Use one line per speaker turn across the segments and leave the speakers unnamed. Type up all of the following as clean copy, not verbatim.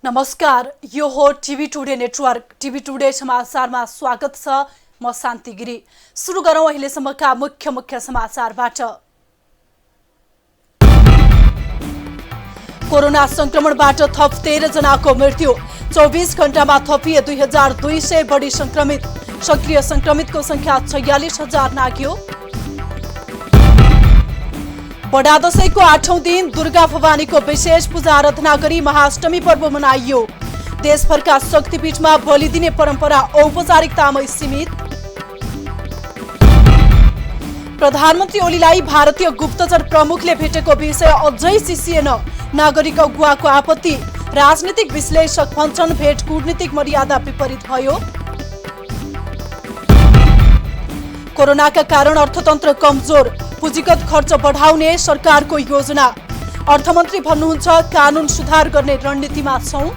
नमस्कार, यो हो TV today network. TV today समाचारमा स्वागत छ। म शान्ति गिरी। सुरु गरौं अहिलेसम्मका मुख्य समाचारबाट। कोरोना संक्रमणबाट थप 13 जनाको मृत्यु। 24 घण्टामा थपिए 2200 बढी संक्रमित। सक्रिय संक्रमितको संख्या 46,000 नाग्यो। बडा दशैंको 8औं दिन दुर्गा भवानीको विशेष पूजा आराधना गरी महाअष्टमी पर्व मनाइयो। देशभरका शक्तिपीठमा बलि दिने परम्परा औपचारिकतामै सीमित। प्रधानमन्त्री ओलीलाई भारतीय गुप्तचर प्रमुखले भेटेको विषय अझै सिसिएन। नागरिक अगुवाको आपत्ति। राजनीतिक विश्लेषक भन्छन् भेट कूटनीतिक मर्यादा विपरीत भयो। कोरोनाका कारण अर्थतन्त्र कमजोर। पुँजीगत खर्च बढाउने सरकारको योजना। अर्थमन्त्री भन्नुहुन्छ कानून सुधार गर्ने रणनीतिमा छौं।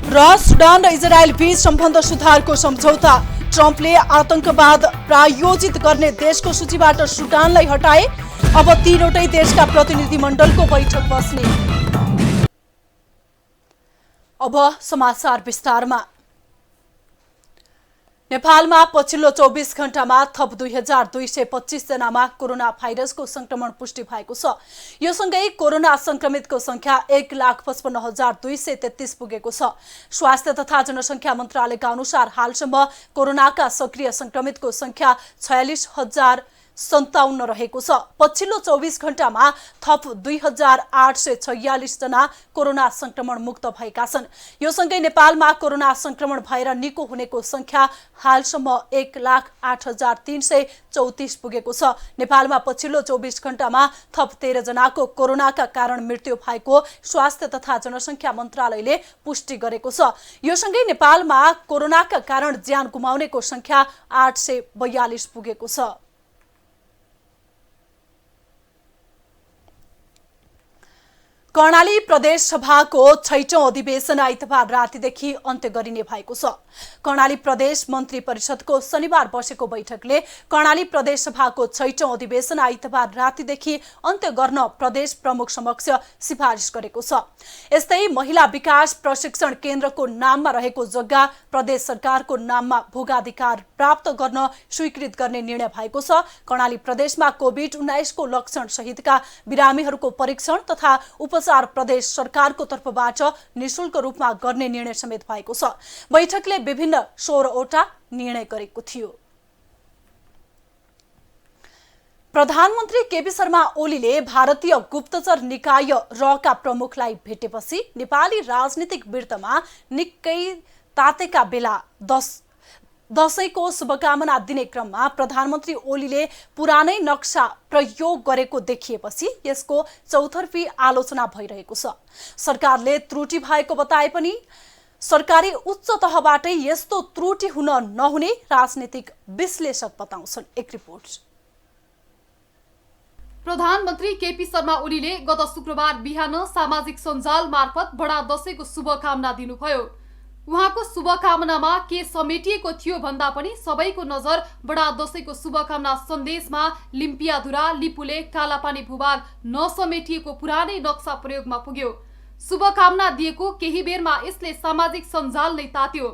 र सुडान र इजरायल बीच सम्बन्ध सुधारको सम्झौता। ट्रम्पले आतंकवाद प्रायोजित गर्ने देशको सूचीबाट सुडानलाई हटाए। अब 3वटै देशका प्रतिनिधिमण्डलको बैठक बस्ने। अब समाचार विस्तारमा। नेपालमा पछिल्लो 24 घण्टामा थप 2225 जनामा कोरोना भाइरसको संक्रमण पुष्टि भएको छ। यो सँगै कोरोना संक्रमितको संख्या 1,55,233 पुगेको छ। स्वास्थ्य तथा जनसंख्या मन्त्रालयका अनुसार हालसम्म कोरोनाका सक्रिय संक्रमितको संख्या 46,057 रहेको छ। पछिल्लो 24 घण्टामा थप 2,846 जना कोरोना संक्रमण मुक्त भएका छन्। यो सँगै नेपालमा कोरोना संक्रमण भएर निको हुनेको संख्या हालसम्म 1,08,334 पुगेको छ। नेपालमा पछिल्लो 24 घण्टामा थप 13 जनाको कोरोनाका कारण मृत्यु भएको स्वास्थ्य तथा जनसंख्या मन्त्रालयले पुष्टि गरेको छ। यो सँगै नेपालमा कोरोनाका कारण ज्यान गुमाउनेको संख्या 842 पुगेको छ। कर्णाली प्रदेश सभाको 6औं अधिवेशन आइतबार रातिदेखि अन्त्य गरिने भएको छ। कर्णाली प्रदेश मन्त्री परिषदको शनिबार बसेको बैठकले कर्णाली प्रदेश सभाको 6औं अधिवेशन आइतबार रातिदेखि अन्त्य गर्न प्रदेश प्रमुख समक्ष सिफारिस गरेको छ। यस्तै महिला विकास प्रशिक्षण केन्द्रको नाममा रहेको जग्गा प्रदेश सरकारको नाममा भोगाधिकार प्राप्त गर्न स्वीकृत गर्ने निर्णय भएको छ। कर्णाली प्रदेशमा कोभिड-19 को लक्षण सहितका बिरामीहरूको परीक्षण तथा उपचार प्रदेश सरकारको तर्फबाट निशुल्क रूपमा गर्ने निर्णय समेत भएको छ। बैठकले विभिन्न 16वटा निर्णय गरेको थियो। प्रधानमन्त्री केपी शर्मा ओलीले भारतीय गुप्तचर निकाय रका प्रमुखलाई भेटेपछि नेपाली राजनीतिक वृत्तमा निकै तातेका बेला दशैंको शुभकामना दिने क्रममा प्रधानमन्त्री ओलीले पुरानै नक्सा प्रयोग गरेको देखिएपछि यसको चौतर्फी आलोचना भइरहेको छ। सरकारले त्रुटि भएको बताए पनि सरकारी उच्च तहबाटै यस्तो त्रुटि हुन नहुने राजनीतिक विश्लेषक बताउँछन्। एक रिपोर्ट।
प्रधानमन्त्री केपी शर्मा ओलीले गत शुक्रबार बिहान सामाजिक सञ्जाल मार्फत बडा दशैंको शुभकामना दिनुभयो। उहाँको शुभकामनामा के समेटिएको थियो भन्दा पनि सबैको नजर बडा दशैंको शुभकामना सन्देशमा लिम्पियाधुरा, लिपुले, कालापानी भूभाग नसमेटिएको पुरानै नक्सा प्रयोगमा पुग्यो। शुभकामना दिएको केही बेरमा यसले सामाजिक सञ्जाल नै तात्यो।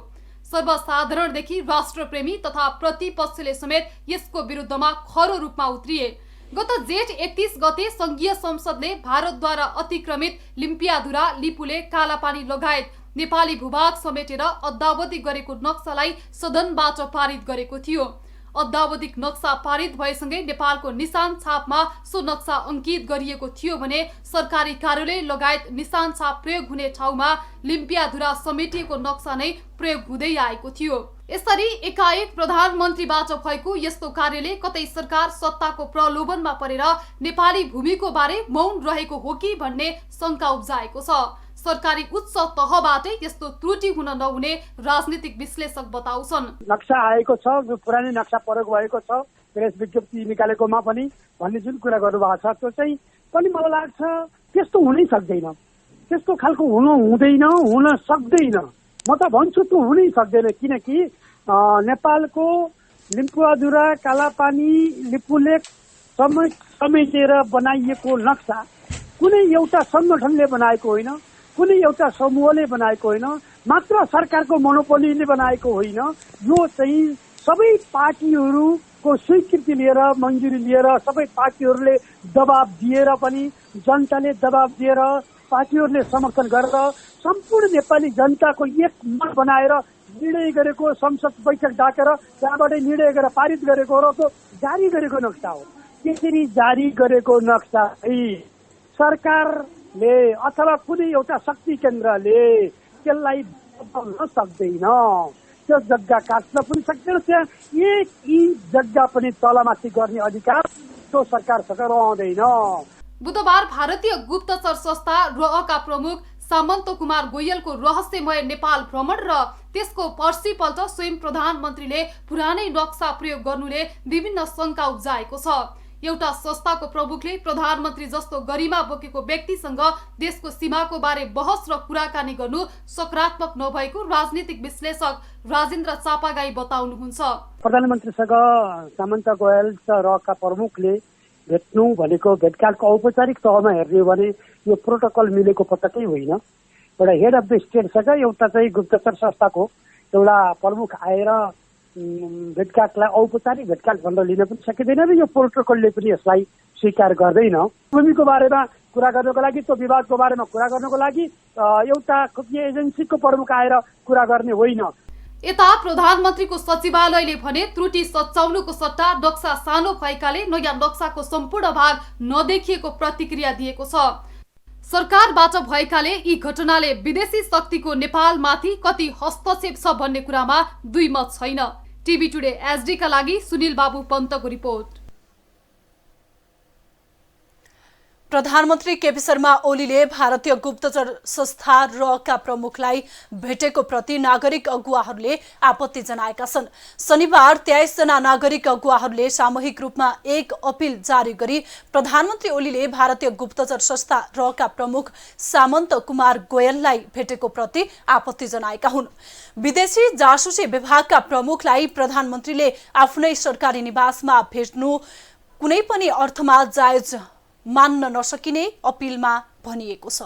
सर्वसाधारणदेखि राष्ट्रप्रेमी तथा प्रतिपक्षले समेत यसको विरुद्धमा खरो रूपमा उत्रिए। गत जेठ 31 गते संघीय संसदले भारतद्वारा अतिक्रमित लिम्पियाधुरा, लिपुले, कालापानी लगायत नेपाली भूभाग समेटेर अद्यावधिक गरेको नक्सालाई सदनबाट पारित गरेको थियो। अद्यावधिक नक्सा पारित भएसँगै नेपालको निशान छापमा सो नक्सा अंकित गरिएको थियो भने सरकारी कार्यालय लगायत निशान छाप प्रयोग हुने ठाउँमा लिम्पियाधुरा समेटिएको नक्सा नै प्रयोग हुँदै आएको थियो। यसरी एकाएक प्रधानमन्त्रीबाट भएको यस्तो कार्यले कतै सरकार सत्ताको प्रलोभनमा परेर नेपाली भूमिको बारे मौन रहेको हो कि भन्ने शंका उब्जाएको छ। सरकारी उच्च तहबाटै यस्तो त्रुटि हुन नहुने राजनीतिक विश्लेषक बताउँछन्।
नक्सा आएको छ, जो पुरानै नक्सा प्रयोग भएको छ, प्रेस विज्ञप्ति निकालेकोमा पनि भन्ने जुन कुरा गर्नुभएको छ त्यो चाहिँ पनि मलाई लाग्छ त्यस्तो हुनै सक्दैन। त्यस्तो खालको हुन सक्दैन। म त भन्छु त्यो हुनै सक्दैन। किनकि नेपालको लिम्पुआधुरा, कालापानी, लिपुलेक समेटेर बनाइएको नक्सा कुनै एउटा संगठनले बनाएको होइन, कुनै एउटा समूहले बनाएको होइन, मात्र सरकारको मोनोपोलीले बनाएको होइन। यो चाहिँ सबै पार्टीहरूको स्वीकृति लिएर, मन्जुरी लिएर, सबै पार्टीहरूले दबाब दिएर पनि, जनताले दबाब दिएर, पार्टीहरूले समर्थन गरेर सम्पूर्ण नेपाली जनताको एक मत बनाएर निर्णय गरेको, संसद बैठक डाकेर त्यहाँबाटै निर्णय गरेर पारित गरेको र त्यो जारी गरेको नक्सा हो। त्यसरी जारी गरेको नक्सा सरकारले अथवा कुनै एउटा शक्ति केन्द्रले त्यसलाई बदल्न सक्दैन, त्यो जग्गा काट्न पनि सक्दैन, त्यहाँ एक इन्च जग्गा पनि तलमाथि गर्ने अधिकार त्यो सरकारसँग रहँदैन।
बुधबार भारतीय गुप्तचर संस्था RAका प्रमुख सामन्त कुमार गोयलको रहस्यमय नेपाल भ्रमण र त्यसको पर्सिपल्ट स्वयं प्रधानमन्त्रीले पुरानै नक्सा प्रयोग गर्नुले विभिन्न शंका उब्जाएको छ। एउटा संस्थाको प्रमुखले प्रधानमन्त्री जस्तो गरिमा बोकेको व्यक्तिसँग देशको सीमाको बारे बहस र कुराकानी गर्नु सकारात्मक नभएको राजनीतिक विश्लेषक राजेन्द्र चापागाई बताउनुहुन्छ।
प्रधानमन्त्रीसँग सामन्त गोयल RAका प्रमुखले भेट्नु भनेको भेटघाटको औपचारिक तहमा हेर्ने हो भने यो प्रोटोकल मिलेको पटक्कै होइन। एउटा हेड अफ द स्टेटसँग एउटा चाहिँ गुप्तचर संस्थाको एउटा प्रमुख आएर भेटघाटलाई औपचारिक भेटघाट भनेर लिन पनि सकिँदैन र यो प्रोटोकलले पनि यसलाई स्वीकार गर्दैन। भूमिको बारेमा कुरा गर्नको लागि, त्यो विवादको बारेमा कुरा गर्नको लागि एउटा एजेन्सीको प्रमुख आएर कुरा गर्ने होइन।
यता प्रधानमन्त्रीको सचिवालयले भने त्रुटि सच्याउनुको सट्टा नक्सा सानो भएकाले नयाँ नक्साको सम्पूर्ण भाग नदेखिएको प्रतिक्रिया दिएको छ। सरकारबाट भएकाले यी घटनाले विदेशी शक्तिको नेपालमाथि कति हस्तक्षेप छ भन्ने कुरामा दुई मत छैन। टिभी टुडे एसडी का लागि सुनिल बाबु पन्तको रिपोर्ट।
प्रधानमन्त्री केपी शर्मा ओलीले भारतीय गुप्तचर संस्था RAका प्रमुखलाई भेटेको प्रति नागरिक अगुवाहरूले आपत्ति जनाएका छन्। शनिबार 23 जना नागरिक अगुवाहरूले सामूहिक रूपमा एक अपील जारी गरी प्रधानमन्त्री ओलीले भारतीय गुप्तचर संस्था RAका प्रमुख सामन्त कुमार गोयललाई भेटेको प्रति आपत्ति जनाएका हुन्। विदेशी जासुसी विभागका प्रमुखलाई प्रधानमन्त्रीले आफ्नै सरकारी निवासमा भेट्नु कुनै पनि अर्थमा जायज मान्न नसकिने अपीलमा भनिएको छ।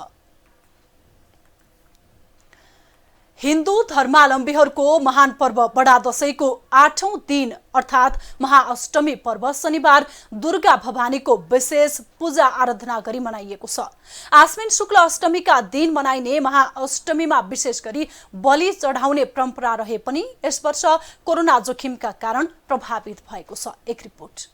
हिन्दू धर्मावलम्बीहरूको महान पर्व बडा दशैंको 8औं दिन अर्थात् महाअष्टमी पर्व शनिबार दुर्गा भवानीको विशेष पूजा आराधना गरी मनाइएको छ। आश्विन शुक्ल अष्टमीका दिन मनाइने महाअष्टमीमा विशेष गरी बलि चढाउने परम्परा रहे पनि यस वर्ष कोरोना जोखिमका कारण प्रभावित भएको छ। एक रिपोर्ट।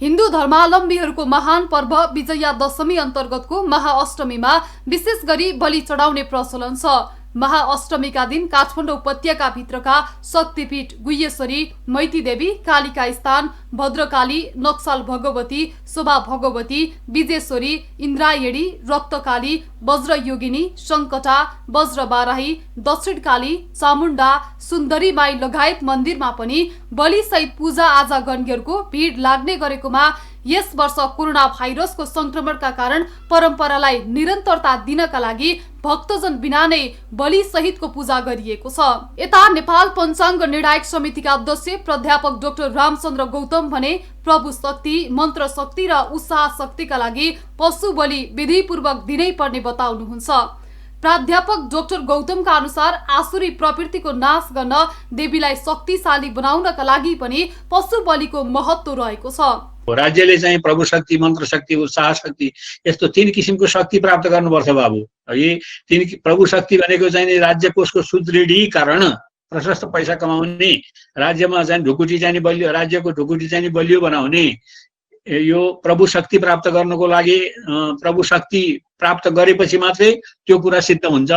हिन्दू धर्मावलम्बीहरूको महान पर्व विजया दशमी अन्तर्गतको महाअष्टमीमा विशेष गरी बलि चढाउने प्रचलन छ। महाअष्टमीका दिन काठमाडौँ उपत्यका भित्रका शक्तिपीठ गुह्येश्वरी, मैती देवी, कालिका स्थान, भद्रकाली, नक्साल भगवती, शोभा भगवती, विजेश्वरी, इन्द्रायणी, रक्तकाली, वज्रयोगिनी, शङ्कटा, वज्र बाराही, दक्षिणकाली, चामुण्डा, सुन्दरी माई लगायत मन्दिरमा पनि बलिसहित पूजा आजा गर्नेहरूको भिड लाग्ने गरेकोमा यस वर्ष कोरोना भाइरसको संक्रमणका कारण परम्परालाई निरन्तरता दिनका लागि भक्तजन बिना नै बलि सहितको पूजा गरिएको छ। यता नेपाल पञ्चाङ्ग निर्णायक समितिका अध्यक्ष प्राध्यापक डाक्टर रामचन्द्र गौतम भने प्रभु शक्ति, मन्त्र शक्ति र उत्साह शक्तिका लागि पशु बलि विधिपूर्वक दिनै पर्ने बताउनुहुन्छ। प्राध्यापक डाक्टर गौतमका अनुसार आसुरी प्रवृत्तिको नाश गर्न देवीलाई शक्तिशाली बनाउनका लागि पनि पशु बलिको महत्त्व रहेको छ।
राज्यले चाहिँ प्रभु शक्ति, मन्त्र शक्ति, उत्साह शक्ति यस्तो 3 किसिमको शक्ति प्राप्त गर्नुपर्छ बाबु। यी 3 प्रभु शक्ति भनेको चाहिँ राज्य कोषको सुदृढीकरण, प्रशस्त पैसा कमाउने, राज्यमा चाहिँ ढुकुटी चाहिँ बलियो, राज्यको ढुकुटी चाहिँ बलियो बनाउने, यो प्रभु शक्ति प्राप्त गर्नको लागि प्रभु शक्ति प्राप्त गरेपछि मात्रै त्यो कुरा सिद्ध हुन्छ।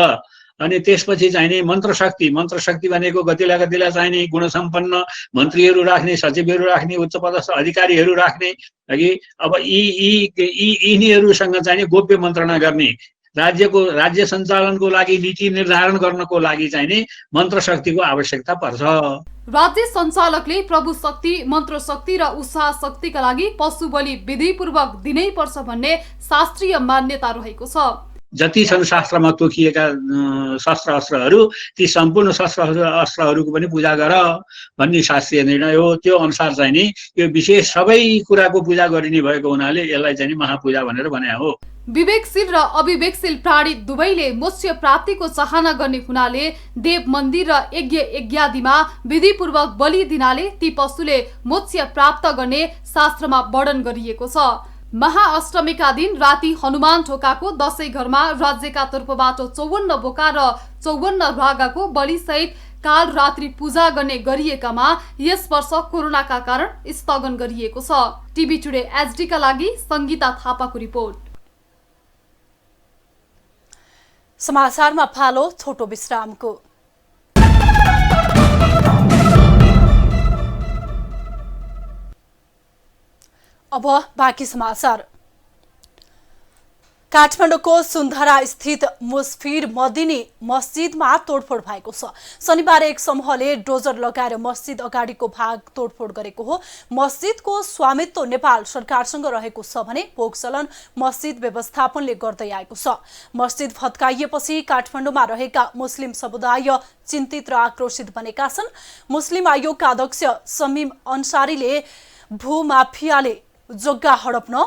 अनि त्यसपछि चाहिने मन्त्र शक्ति भनेको गतिला चाहिने गुणसम्पन्न मन्त्रीहरू राख्ने, सचिवहरू राख्ने, उच्च पदस्थ अधिकारीहरू राख्ने। अघि अब यिनीहरूसँग चाहिने गोप्य मन्त्रणा गर्ने, राज्य सञ्चालनको लागि नीति निर्धारण गर्नको लागि चाहिने मन्त्र शक्तिको आवश्यकता पर्छ।
राज्य सञ्चालकले प्रभु शक्ति, मन्त्र शक्ति र उत्साह शक्तिका लागि पशु बलि विधिपूर्वक दिनै पर्छ भन्ने शास्त्रीय मान्यता रहेको छ।
जति छन् शास्त्रमा तोकिएका शस्त्र अस्त्रहरू ती सम्पूर्ण शस्त्र अस्त्रहरूको पनि पूजा गर भन्ने शास्त्रीय निर्णय हो। त्यो अनुसार चाहिँ नि यो विशेष सबै कुराको पूजा गरिने भएको हुनाले यसलाई चाहिँ नि महापूजा भनेर भने हो।
विवेकशील र अविवेकशील प्राणी दुवैले मोक्ष प्राप्तिको चाहना गर्ने हुनाले देव मन्दिर र यज्ञ यज्ञादिमा विधिपूर्वक बलि दिनाले ती पशुले मोक्ष प्राप्त गर्ने शास्त्रमा वर्णन गरिएको छ। महाअष्टमीका दिन राति हनुमान ढोकाको दशैं घरमा राज्यका तर्फबाट 54 बोका र 54 रागाको बलिसहित काल रात्रि पूजा गर्ने गरिएकामा यस वर्ष कोरोनाका कारण स्थगन गरिएको छ। टिभी टुडे एचडी का लागि संगीता थापाको रिपोर्ट।
समाचारमा पालो छोटो विश्रामको। अब बाँकी समाचार। काठमाडौँको सुन्धरा स्थित मुस्फिर मदिनी मस्जिदमा तोडफोड भएको छ। शनिबार एक समूहले डोजर लगाएर मस्जिद अगाडिको भाग तोडफोड गरेको हो। मस्जिदको स्वामित्व नेपाल सरकारसँग रहेको छ भने भोगचलन मस्जिद व्यवस्थापनले गर्दै आएको छ। मस्जिद भत्काइएपछि काठमाडौँमा रहेका मुस्लिम समुदाय चिन्तित र आक्रोशित बनेका छन्। मुस्लिम आयोगका अध्यक्ष समीम अन्सारीले भूमाफियाले जग्गा हडप्न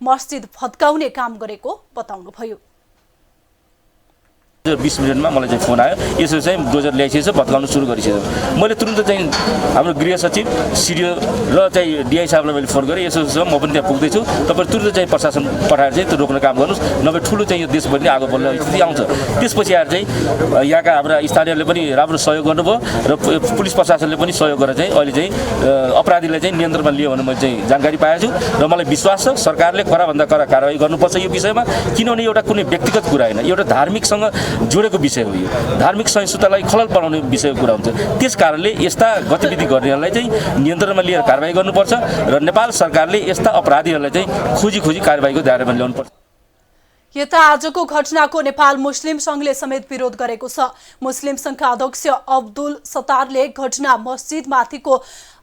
मस्जिद भत्काउने काम गरेको बताउनुभयो।
20 मिनटमा मलाई चाहिँ फोन आयो, यसो चाहिँ डोजर ल्याइसकेछ, भत्काउन सुरु गरिसकेछ। मैले तुरुन्त चाहिँ हाम्रो गृह सचिव सिडिओ र चाहिँ डिआई साहबलाई मैले फोन गरेँ, यसो म पनि त्यहाँ पुग्दैछु, तपाईँ तुरुन्त चाहिँ प्रशासन पठाएर चाहिँ त्यो रोक्न काम गर्नुहोस्, नभए ठुलो चाहिँ यो देशभरि आगो बल्ने स्थिति आउँछ। त्यसपछि आएर चाहिँ यहाँका हाम्रा स्थानीयहरूले पनि राम्रो सहयोग गर्नुभयो र पुलिस प्रशासनले पनि सहयोग गरेर चाहिँ अहिले चाहिँ अपराधीलाई चाहिँ नियन्त्रणमा लियो भने मैले चाहिँ जानकारी पाएको छु र मलाई विश्वास छ सरकारले कराभन्दा कडा कारवाही गर्नुपर्छ यो विषयमा। किनभने एउटा कुनै व्यक्तिगत कुरा होइन, एउटा धार्मिकसँग जोडेको विषय हो। यो धार्मिक सहिष्णुतालाई खलल पराउने विषयको कुरा हुन्छ। त्यस कारणले यस्ता गतिविधि गर्नेहरूलाई चाहिँ नियन्त्रणमा लिएर कारबाही गर्नुपर्छ र नेपाल सरकारले यस्ता अपराधीहरूलाई चाहिँ खोजी कारबाहीको दायरामा ल्याउनुपर्छ।
यता आजको घटनाको नेपाल मुस्लिम संघले समेत विरोध गरेको छ। मुस्लिम संघका अध्यक्ष अब्दुल सत्तारले घटना मस्जिदमाथिको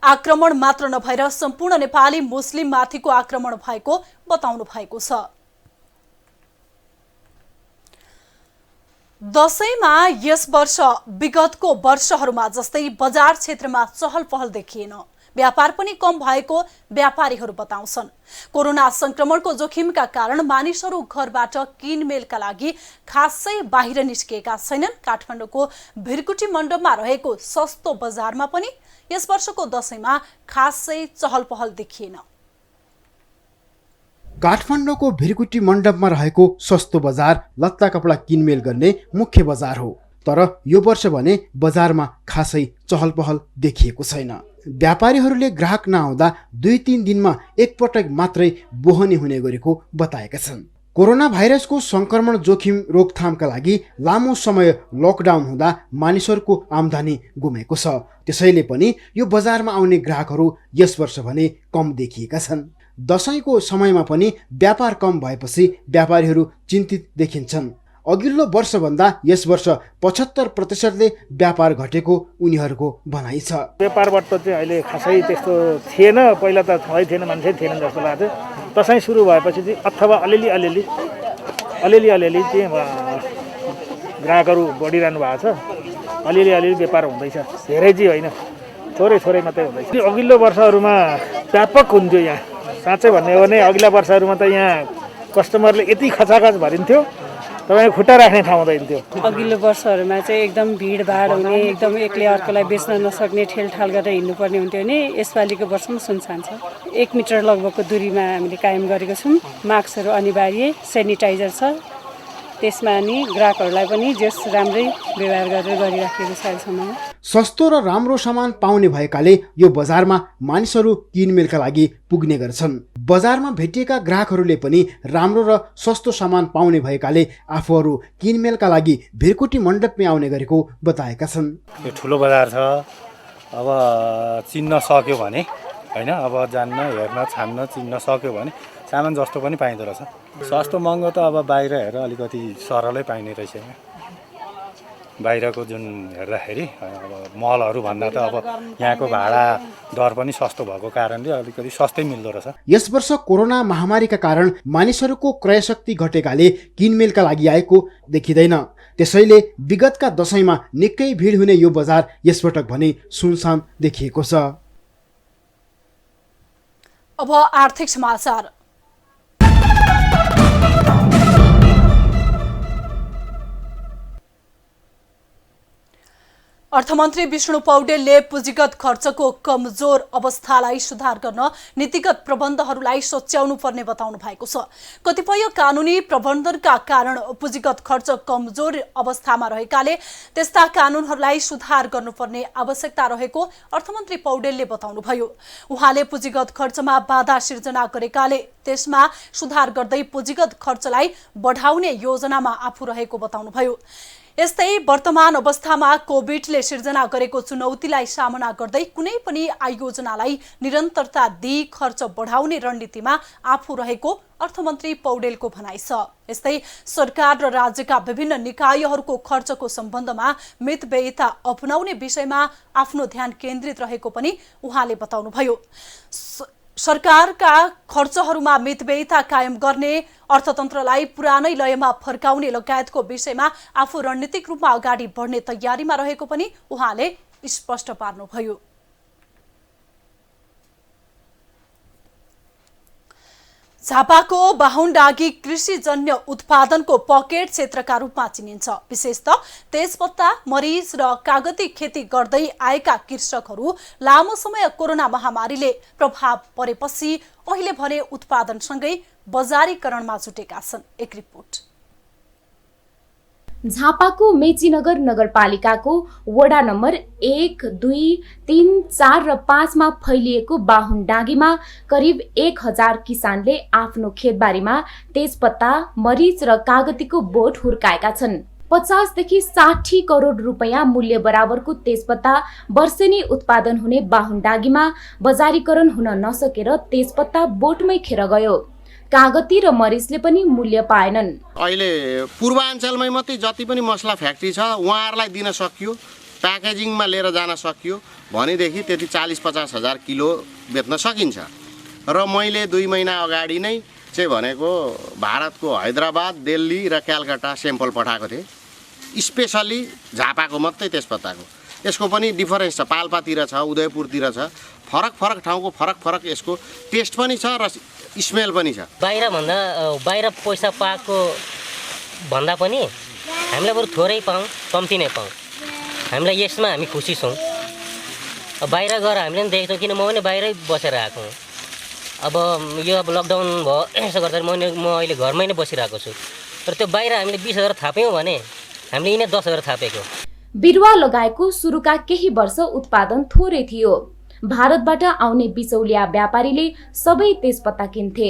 आक्रमण मात्र नभएर सम्पूर्ण नेपाली मुस्लिम माथिको आक्रमण भएको बताउनु भएको छ। दशैंमा यस वर्ष विगतको वर्षहरूमा जस्तै बजार क्षेत्रमा चहल पहल देखिएन। व्यापार पनि कम भएको व्यापारीहरू बताउँछन्। कोरोना संक्रमणको जोखिमका कारण मानिसहरू घरबाट किनमेलका लागि खासै बाहिर निस्किएका छैनन्। काठमाडौँको भिरकुटी मण्डपमा रहेको सस्तो बजारमा पनि यस वर्षको दशैंमा खासै चहल पहल देखिएन।
काठमाडौँको भिरकुटी मण्डपमा रहेको सस्तो बजार लत्ता कपडा किनमेल गर्ने मुख्य बजार हो, तर यो वर्ष भने बजारमा खासै चहल पहल देखिएको छैन। व्यापारीहरूले ग्राहक नआउँदा 2-3 दिनमा एकपटक मात्रै बोहनी हुने गरेको बताएका छन्। कोरोना भाइरसको संक्रमण जोखिम रोकथामका लागि लामो समय लकडाउन हुँदा मानिसहरूको आम्दानी गुमेको छ। त्यसैले पनि यो बजारमा आउने ग्राहकहरू यस वर्ष भने कम देखिएका छन्। दशैंको समयमा पनि व्यापार कम भएपछि व्यापारीहरू चिन्तित देखिन्छन्। अघिल्लो वर्षभन्दा यस वर्ष 75%ले व्यापार घटेको उनीहरूको भनाइ छ।
व्यापारबाट चाहिँ अहिले खासै त्यस्तो थिएन, पहिला त छँदै थिएन, मान्छे थिएन जस्तो लाग्थ्यो। दशैं सुरु भएपछि चाहिँ अथवा अलिअलि चाहिँ ग्राहकहरू बढिरहनु भएको छ। अलिअलि व्यापार हुँदैछ, धेरै चाहिँ होइन, थोरै मात्रै हुँदैछ। अघिल्लो वर्षहरूमा व्यापक हुन्थ्यो। यहाँ साँच्चै भन्ने हो भने अघिल्ला वर्षहरूमा त यहाँ कस्टमरले यति खचाखच भरिन्थ्यो, तपाईँ खुट्टा राख्ने ठाउँ हुँदैन थियो।
अघिल्लो वर्षहरूमा चाहिँ एकदम भिडभाड हुने, एकदम एक्लै अर्कोलाई बेच्न नसक्ने, ठेलठाल गरेर हिँड्नुपर्ने हुन्थ्यो भने यसपालिको वर्षमा सुनसान छ। 1 मिटर लगभगको दूरीमा हामीले कायम गरेको छौँ। मास्कहरू अनिवार्य, सेनिटाइजर छ। त्यसमा नि ग्राहकहरूलाई पनि जस राम्रै व्यवहार गरेर गरिराखेको छ अहिलेसम्म।
सस्तो र राम्रो सामान पाउने भएकाले यो बजारमा मानिसहरू किनमेलका लागि पुग्ने गर्छन्। बजारमा भेटिएका ग्राहकहरूले पनि राम्रो र सस्तो सामान पाउने भएकाले आफूहरू किनमेलका लागि भिरकुटी मण्डपमै आउने गरेको बताएका छन्।
यो ठुलो बजार छ, अब चिन्न सक्यो भने होइन, अब जान्न हेर्न छान्न चिन्न सक्यो भने सामान जस्तो पनि पाइँदो रहेछ। सस्तो महँगो त अब बाहिर हेरेर अलिकति सरलै पाइने रहेछ। बाहिरको जुन हेर्दाखेरि अब महलहरू भन्दा त अब यहाँको भाडा दर पनि सस्तो भएको कारणले अलिकति सस्तै मिल्दो रहेछ।
यस वर्ष कोरोना महामारीका कारण मानिसहरूको क्रयशक्ति घटेकाले किनमेलका लागि आएको देखिँदैन। त्यसैले विगतका दशैंमा निकै भिड हुने यो बजार यसपटक भने सुनसान देखिएको छ।
अब आर्थिक समाचार। अर्थमन्त्री विष्णु पौडेलले पुँजीगत खर्चको कमजोर अवस्थालाई सुधार गर्न नीतिगत प्रबन्धहरूलाई सच्याउनु पर्ने बताउनु भएको छ। कतिपय कानुनी प्रबन्धनका कारण पुँजीगत खर्च कमजोर अवस्थामा रहेकाले त्यस्ता कानुनहरूलाई सुधार गर्नुपर्ने आवश्यकता रहेको अर्थमन्त्री पौडेलले बताउनुभयो। उहाँले पुँजीगत खर्चमा बाधा सिर्जना गरेकाले त्यसमा सुधार गर्दै पुँजीगत खर्चलाई बढाउने योजनामा आफू रहेको बताउनुभयो। यस्तै वर्तमान अवस्थामा कोभिडले सिर्जना गरेको चुनौतीलाई सामना गर्दै कुनै पनि आयोजनालाई निरन्तरता दिई खर्च बढाउने रणनीतिमा आफू रहेको अर्थमन्त्री पौडेलको भनाइ छ। यस्तै सरकार र राज्यका विभिन्न निकायहरूको खर्चको सम्बन्धमा मितव्ययिता अपनाउने विषयमा आफ्नो ध्यान केन्द्रित रहेको पनि उहाँले बताउनुभयो। सरकारका खर्चहरूमा मितव्ययिता कायम गर्ने, अर्थतन्त्रलाई पुरानै लयमा फर्काउने लगायतको विषयमा आफू रणनीतिक रूपमा अगाडि बढ्ने तयारीमा रहेको पनि उहाँले स्पष्ट पार्नुभयो। झापाको बाहुनडागी कृषिजन्य उत्पादनको पकेट क्षेत्रका रूपमा चिनिन्छ। विशेषतः तेजपत्ता, मरिच र कागती खेती गर्दै आएका कृषकहरू लामो समय कोरोना महामारीले प्रभाव परेपछि अहिले भने उत्पादनसँगै बजारीकरणमा जुटेका छन्। एक रिपोर्ट।
झापाको मेचीनगर नगरपालिकाको वडा नम्बर 1, 2, 3, 4 र 5 मा फैलिएको बाहुनडागीमा करिब 1000 किसानले आफ्नो खेतबारीमा तेजपत्ता, मरिच र कागतीको बोट हुर्काएका छन्। 50 देखि 60 करोड रुपैयाँ मूल्य बराबरको तेजपत्ता वर्षेनी उत्पादन हुने बाहुनडागीमा बजारीकरण हुन नसकेर तेजपत्ता बोटमै खेर गयो। कागती र मरिचले पनि मूल्य पाएनन्।
अहिले पूर्वाञ्चलमै मात्रै जति पनि मसला फ्याक्ट्री छ उहाँहरूलाई दिन सकियो, प्याकेजिङमा लिएर जान सकियो भनेदेखि त्यति 40-50 हजार किलो बेच्न सकिन्छ। र मैले 2 महिना अगाडि नै चाहिँ भनेको भारतको हैदराबाद, दिल्ली र कलकत्ता स्याम्पल पठाएको थिएँ, स्पेसल्ली झापाको मात्रै तेजपत्ताको। यसको पनि डिफरेन्स छ, पाल्पातिर छ, उदयपुरतिर छ, फरक ठाउँको फरक यसको टेस्ट पनि छ र स्मेल पनि छ।
बाहिर पैसा पाएको भन्दा पनि हामीलाई बरु थोरै पाऊँ, कम्ती नै पाऊँ, हामीलाई यसमा हामी खुसी छौँ। बाहिर गएर हामीले पनि देख्छौँ, किन म पनि बाहिरै बसेर आएको हुँ। अब यो लकडाउन भयो, यसो गर्दा म अहिले घरमै नै बसिरहेको छु। तर त्यो बाहिर हामीले 20,000 थाप्यौँ भने हामीले यिनै 10,000 थापेको।
बिरुवा लगाएको सुरुका केही वर्ष उत्पादन थोरै थियो। भारतबाट आउने बिचौलिया व्यापारीले सबै तेजपत्ता किन्थे।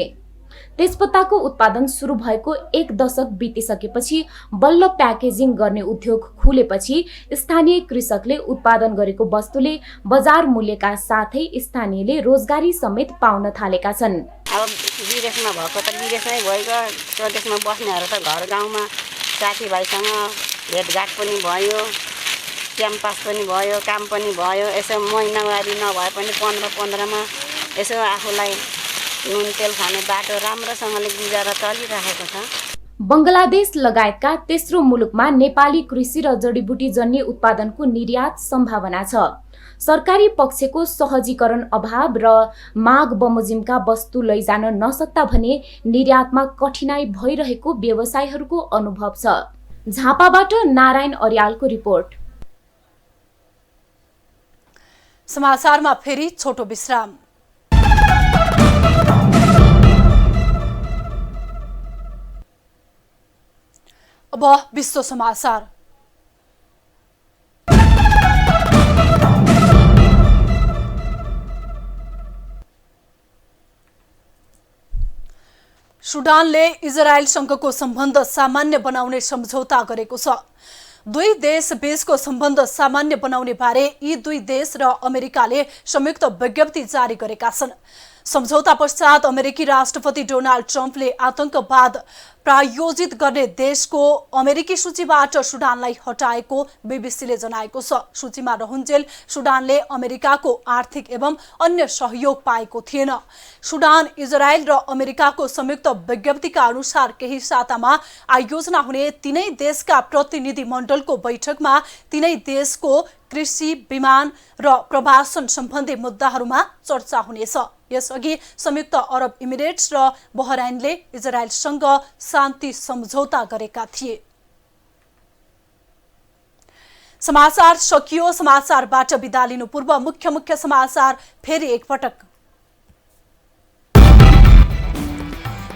तेजपत्ताको उत्पादन सुरु भएको 1 दशक बितिसकेपछि बल्ल प्याकेजिङ गर्ने उद्योग खुलेपछि स्थानीय कृषकले उत्पादन गरेको वस्तुले बजार मूल्यका साथै स्थानीयले रोजगारी समेत पाउन थालेका छन्।
अब विदेशमा भएको त विदेशमै भइगयो, प्रदेशमा बस्नेहरू त घर गाउँमा साथीभाइसँग भेटघाट पनि भयो, क्याम्पस पनि भयो, काम पनि भयो। यसो महिनावारी नभए पनि 15-15मा यसो आफूलाई नुन तेल खाने बाटो राम्रोसँगले गुजारा चलिरहेको छ।
बंगलादेश लगायतका तेस्रो मुलुकमा नेपाली कृषि र जडीबुटी जन्य उत्पादनको निर्यात सम्भावना छ। सरकारी पक्षको सहजीकरण अभाव र माग बमोजिमका वस्तु लैजान नसक्दा भने निर्यातमा कठिनाई भइरहेको व्यवसायीहरूको अनुभव छ। झापाबाट नारायण अर्यालको रिपोर्ट।
समाचारमा फेरि छोटो विश्राम। अब विश्व समाचार। सुडानले इजरायलसँगको सम्बन्ध सामान्य बनाउने सम्झौता गरेको छ। दुई देश बीचको सम्बन्ध सामान्य बनाउने बारे यी दुई देश र अमेरिकाले संयुक्त विज्ञप्ति जारी गरेका छन्। सम्झौता पश्चात अमेरिकी राष्ट्रपति डोनाल्ड ट्रम्पले आतंकवाद प्रायोजित गर्ने देशको अमेरिकी सूचीबाट सुडानलाई हटाएको बीबीसीले जनाएको छ। सूचीमा रहुन्जेल सुडानले अमेरिकाको आर्थिक एवं अन्य सहयोग पाएको थिएन। सुडान, इजरायल र अमेरिकाको संयुक्त विज्ञप्तिका अनुसार केही सातामा आयोजना हुने तीनै देशका प्रतिनिधि मण्डलको बैठकमा तीनै देशको कृषि, विमान र प्रवासन सम्बन्धी मुद्दाहरूमा चर्चा हुनेछ। यसअघि संयुक्त अरब इमिरेट्स र बहराइनले इजरायलसँग शान्ति सम्झौता गरेका थिए। समाचार सकियो। समाचारबाट बिदा लिनु पूर्व मुख्य समाचार फेरि एकपटक।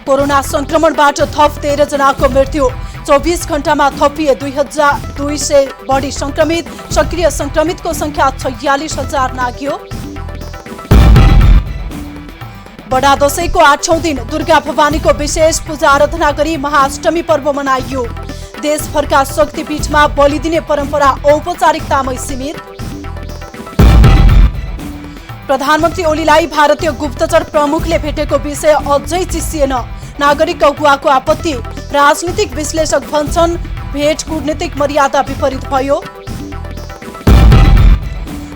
कोरोना संक्रमणबाट थप 13 जनाको मृत्यु। 24 घण्टामा थपिए 2200 बढी संक्रमित। सक्रिय संक्रमितको संख्या 46,000 नाग्यो। बडा दशैंको 8औं दिन दुर्गा भवानीको विशेष पूजा आराधना गरी महाअष्टमी पर्व मनाइयो। देशभरका शक्तिपीठमा बलि दिने परम्परा औपचारिकतामै सीमित। प्रधानमन्त्री ओलीलाई भारतीय गुप्तचर प्रमुखले भेटेको विषय अझै चिसिएन। नागरिक अगुवाको आपत्ति। राजनीतिक विश्लेषक भन्छन् भेट कूटनीतिक मर्यादा विपरीत भयो।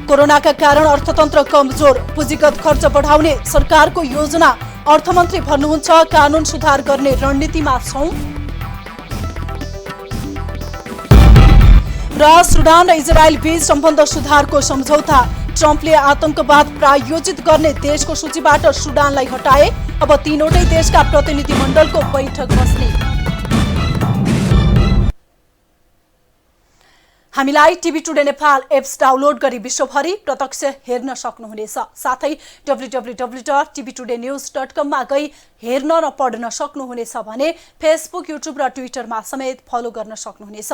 कोरोनाका कारण अर्थतन्त्र कमजोर। पुँजीगत खर्च बढाउने सरकारको योजना। अर्थमन्त्री भन्नुहुन्छ कानून सुधार गर्ने रणनीतिमा छौं। र सुडान र इजरायल बीच सम्बन्ध सुधारको सम्झौता। ट्रम्पले आतंकवाद प्रायोजित गर्ने देशको सूचीबाट सुडानलाई हटाए। अब तीनवटै देशका प्रतिनिधि मण्डलको बैठक बस्ने। हामीलाई TV today Nepal apps download गरी विश्वभरि प्रत्यक्ष हेर्न सक्नुहुनेछ। साथै www.tvtodanews.com मा गई हेर्न र पढ्न सक्नुहुनेछ भने फेसबुक, युट्युब र ट्विटरमा समेत फलो गर्न सक्नुहुनेछ।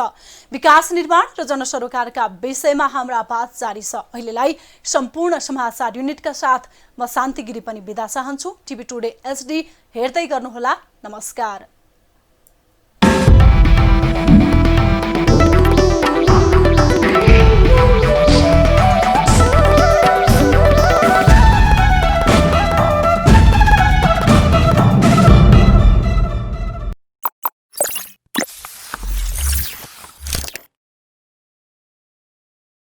विकास निर्माण र जनसरोकारका विषयमा हाम्रा बात जारी छ। अहिलेलाई सम्पूर्ण समाचार युनिटका साथ म शान्ति गिरी पनि बिदा चाहन्छु। टिभी टुडे एचडी हेर्दै गर्नुहोला। नमस्कार।